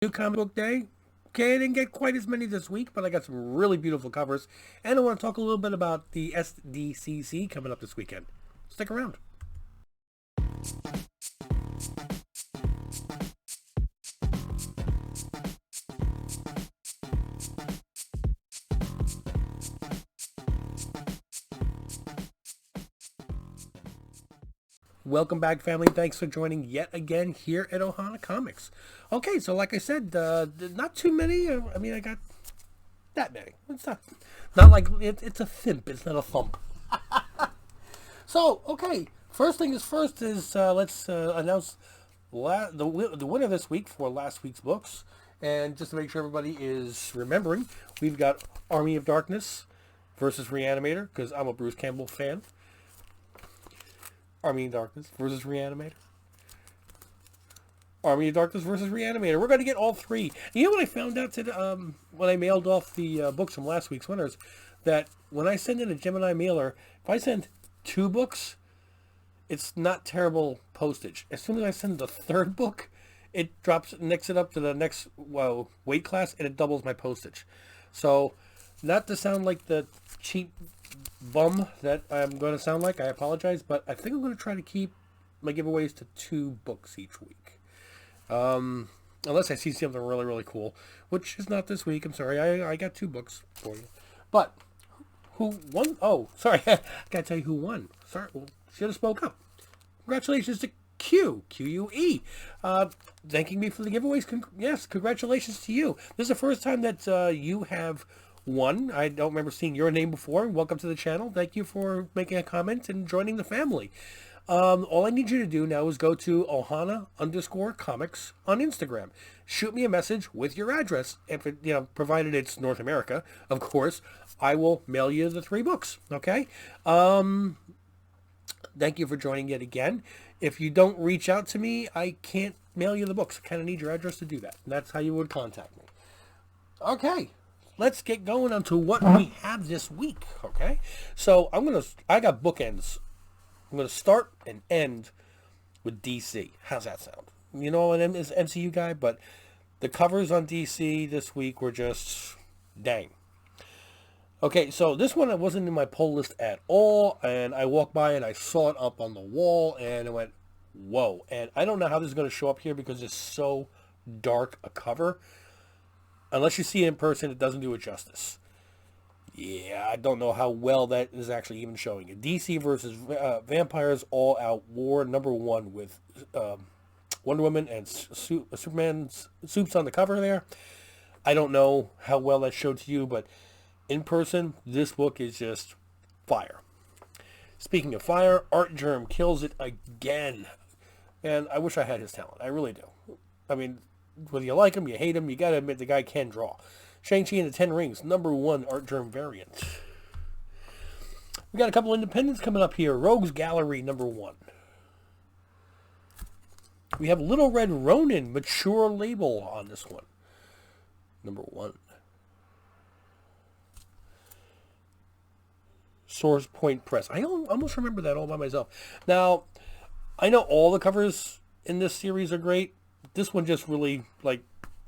New comic book day. Okay, I didn't get quite as many this week, but I got some really beautiful covers. And I want to talk a little bit about the SDCC coming up this weekend. Stick around. Welcome back, family. Thanks for joining yet again here at Ohana Comics. Okay, so like I said, not too many. I mean, I got that many. It's not like it's a thimp. It's not a thump. So, okay, first thing is first is let's announce the winner this week for last week's books. And just to make sure everybody is remembering, we've got Army of Darkness versus Reanimator, because I'm a Bruce Campbell fan. Army of Darkness versus Reanimator. Army of Darkness versus Reanimator. We're going to get all three. And you know what I found out today, when I mailed off the books from last week's winners? That when I send in a Gemini mailer, if I send two books, it's not terrible postage. As soon as I send the third book, it nicks it up to the next weight class, and it doubles my postage. So, not to sound like the cheap bum that I'm going to sound like, I apologize, but I think I'm going to try to keep my giveaways to two books each week. Unless I see something really, really cool, which is not this week. I'm sorry, I got two books for you. But who won? Oh, sorry, I gotta tell you who won. Sorry, well, should have spoke up. Congratulations to QUE, thanking me for the giveaways. Yes, congratulations to you. This is the first time that you have won. I don't remember seeing your name before. Welcome to the channel. Thank you for making a comment and joining the family. All I need you to do now is go to Ohana_comics on Instagram. Shoot me a message with your address. If it, provided it's North America, of course, I will mail you the three books. Okay. Thank you for joining yet again. If you don't reach out to me, I can't mail you the books. I kind of need your address to do that. And that's how you would contact me. Okay. Let's get going on to what we have this week. Okay. So I got bookends. I'm going to start and end with DC. How's that sound? You know, I'm an MCU guy, but the covers on DC this week were just dang. Okay, so this one wasn't in my poll list at all, and I walked by and I saw it up on the wall, and I went, whoa. And I don't know how this is going to show up here because it's so dark a cover. Unless you see it in person, it doesn't do it justice. Yeah, I don't know how well that is actually even showing it. DC versus Vampires All Out War #1 with Wonder Woman and Superman's Soup's on the cover there. I don't know how well that showed to you, but in person, this book is just fire. Speaking of fire, Art Germ kills it again. And I wish I had his talent. I really do. I mean, whether you like him, you hate him, you gotta admit the guy can draw. Shang-Chi and the Ten Rings, #1 Art Germ variant. We got a couple independents coming up here. Rogues Gallery #1. We have Little Red Ronin, mature label on this one. #1. Source Point Press. I almost remember that all by myself. Now, I know all the covers in this series are great. This one just really,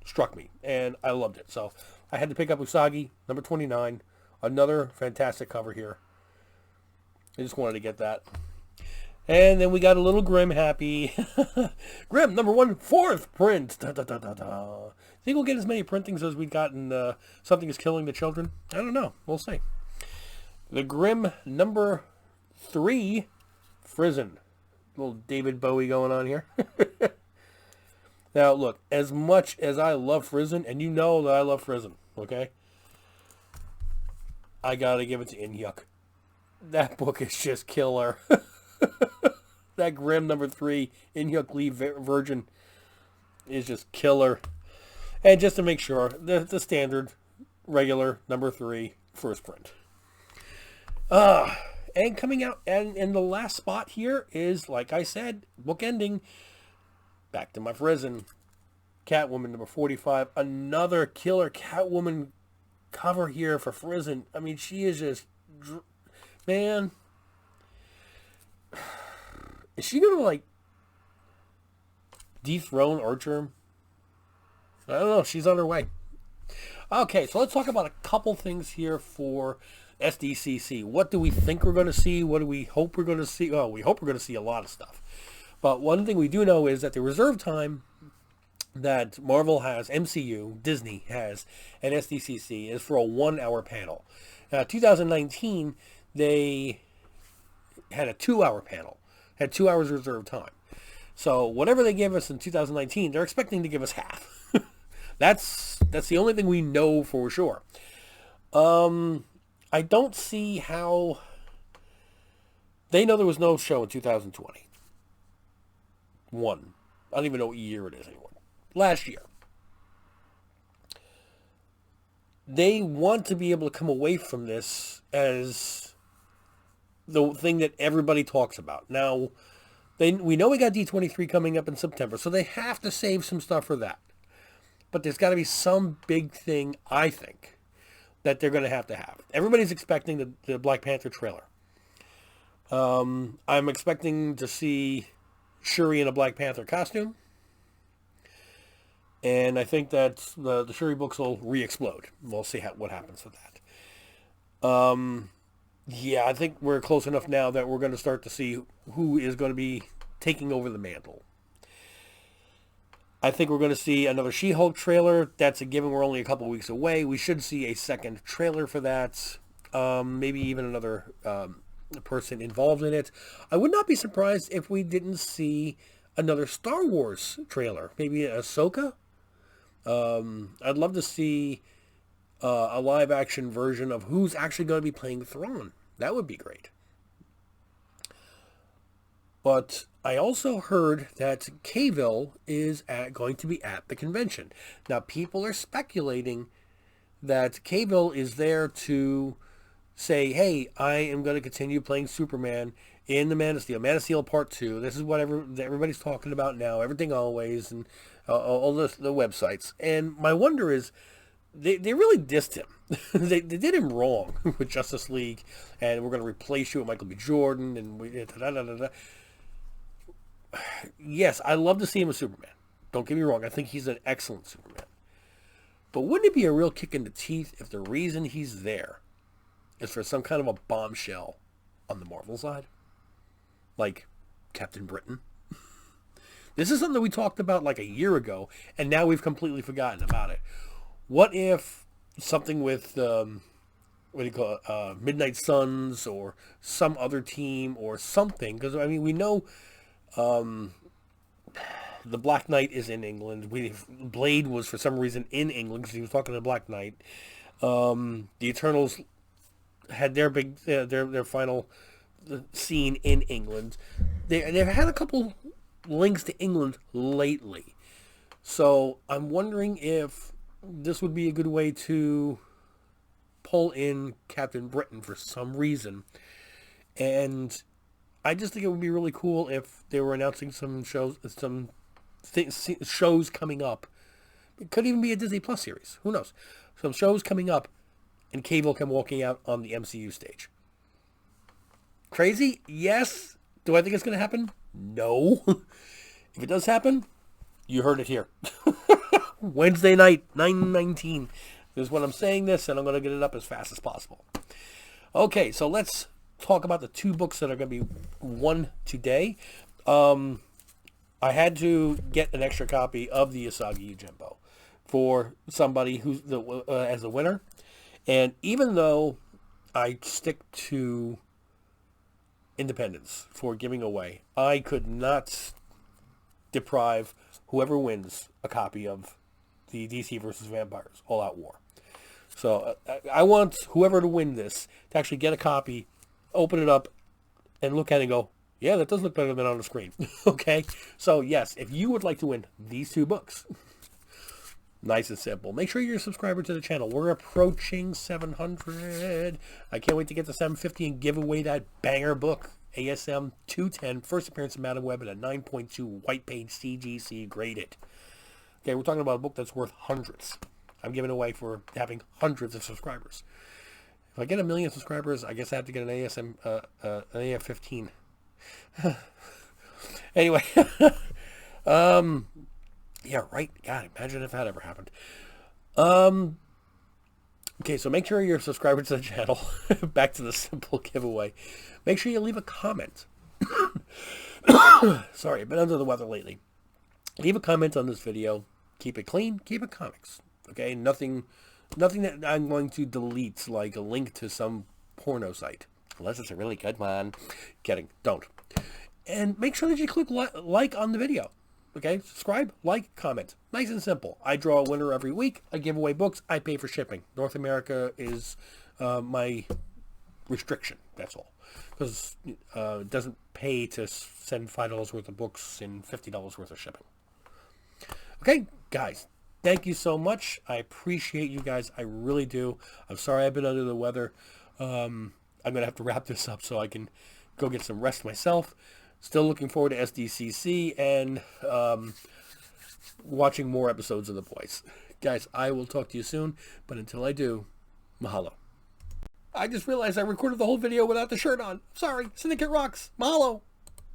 struck me, and I loved it. So, I had to pick up Usagi, #29. Another fantastic cover here. I just wanted to get that. And then we got a little Grimm happy. Grimm, #1, 4th print. Da, da, da, da, da. Think we'll get as many printings as we've gotten Something is Killing the Children? I don't know. We'll see. The Grimm #3, Frizzen. Little David Bowie going on here. Now, look, as much as I love Frizzen, and you know that I love Frizzen, okay? I gotta give it to Inhyuk. That book is just killer. That Grimm #3, Inhyuk Lee Virgin, is just killer. And just to make sure, the standard, regular, #3, first print. And coming out, and in the last spot here is, like I said, book ending. Back to my Frizzen. Catwoman #45. Another killer Catwoman cover here for Frizzen. I mean, she is just... Man. Is she going to, dethrone Archer? I don't know. She's on her way. Okay, so let's talk about a couple things here for SDCC. What do we think we're going to see? What do we hope we're going to see? Oh, we hope we're going to see a lot of stuff. But one thing we do know is that the reserve time that Marvel has, MCU, Disney has, and SDCC is for a 1-hour panel. 2019, they had a 2-hour panel, had 2 hours reserve time. So whatever they give us in 2019, they're expecting to give us half. That's the only thing we know for sure. I don't see how they know there was no show in 2020. I don't even know what year it is anymore. Last year. They want to be able to come away from this as the thing that everybody talks about. Now, we know we got D23 coming up in September, so they have to save some stuff for that. But there's got to be some big thing, I think, that they're going to have. Everybody's expecting the Black Panther trailer. I'm expecting to see Shuri in a Black Panther costume. And I think that the Shuri books will re-explode. We'll see what happens with that. Yeah, I think we're close enough now that we're going to start to see who is going to be taking over the mantle. I think we're going to see another She-Hulk trailer. That's a given. We're only a couple weeks away. We should see a second trailer for that. Maybe even another person involved in it. I would not be surprised if we didn't see another Star Wars trailer. Maybe Ahsoka. I'd love to see a live-action version of who's actually going to be playing Thrawn. That would be great. But I also heard that Cavill is going to be at the convention. Now, people are speculating that Cavill is there to say, hey, I am going to continue playing Superman in the Man of Steel. Man of Steel Part 2. This is what everybody's talking about now. Everything Always and all the websites. And my wonder is, they really dissed him. they did him wrong with Justice League, and we're going to replace you with Michael B. Jordan, and Yes, I love to see him as Superman. Don't get me wrong. I think he's an excellent Superman. But wouldn't it be a real kick in the teeth if the reason he's there is for some kind of a bombshell on the Marvel side? Like Captain Britain? This is something we talked about like a year ago, and now we've completely forgotten about it. What if something with, Midnight Suns or some other team or something? Because, I mean, we know the Black Knight is in England. Blade was, for some reason, in England because he was talking to Black Knight. The Eternals had their big, their final scene in England. They've had a couple links to England lately. So I'm wondering if this would be a good way to pull in Captain Britain for some reason. And I just think it would be really cool if they were announcing some shows, shows coming up. It could even be a Disney Plus series. Who knows? Some shows coming up, and Cable come walking out on the MCU stage. Crazy? Yes. Do I think it's going to happen? No. If it does happen, you heard it here. Wednesday night, 9/19 is when I'm saying this, and I'm going to get it up as fast as possible. Okay, so let's talk about the two books that are going to be won today. I had to get an extra copy of the Usagi Yojimbo for somebody who's as a winner. And even though I stick to independence for giving away, I could not deprive whoever wins a copy of the DC versus Vampires All Out War. So I want whoever to win this to actually get a copy, open it up, and look at it and go, yeah, that does look better than on the screen. Okay? So, yes, if you would like to win these two books, nice and simple, make sure you're a subscriber to the channel. We're approaching 700. I can't wait to get to 750 and give away that banger book, ASM 210, first appearance of Madam Web, at a 9.2 white page CGC graded. Okay, we're talking about a book that's worth hundreds. I'm giving away for having hundreds of subscribers. If I get 1 million subscribers, I guess I have to get an ASM, an AF15. Anyway, Yeah, right. God, imagine if that ever happened. Okay, so make sure you're subscribed to the channel. Back to the simple giveaway. Make sure you leave a comment. Sorry, I've been under the weather lately. Leave a comment on this video. Keep it clean. Keep it comics. Okay, nothing that I'm going to delete, like a link to some porno site, unless it's a really good one. Kidding. Don't. And make sure that you click like on the video. Okay, subscribe, like, comment. Nice and simple. I draw a winner every week. I give away books. I pay for shipping. North America is my restriction. That's all. Because it doesn't pay to send $5 worth of books and $50 worth of shipping. Okay, guys, thank you so much. I appreciate you guys. I really do. I'm sorry I've been under the weather. I'm going to have to wrap this up so I can go get some rest myself. Still looking forward to SDCC and watching more episodes of The Boys. Guys, I will talk to you soon, but until I do, mahalo. I just realized I recorded the whole video without the shirt on. Sorry, Syndicate rocks. Mahalo.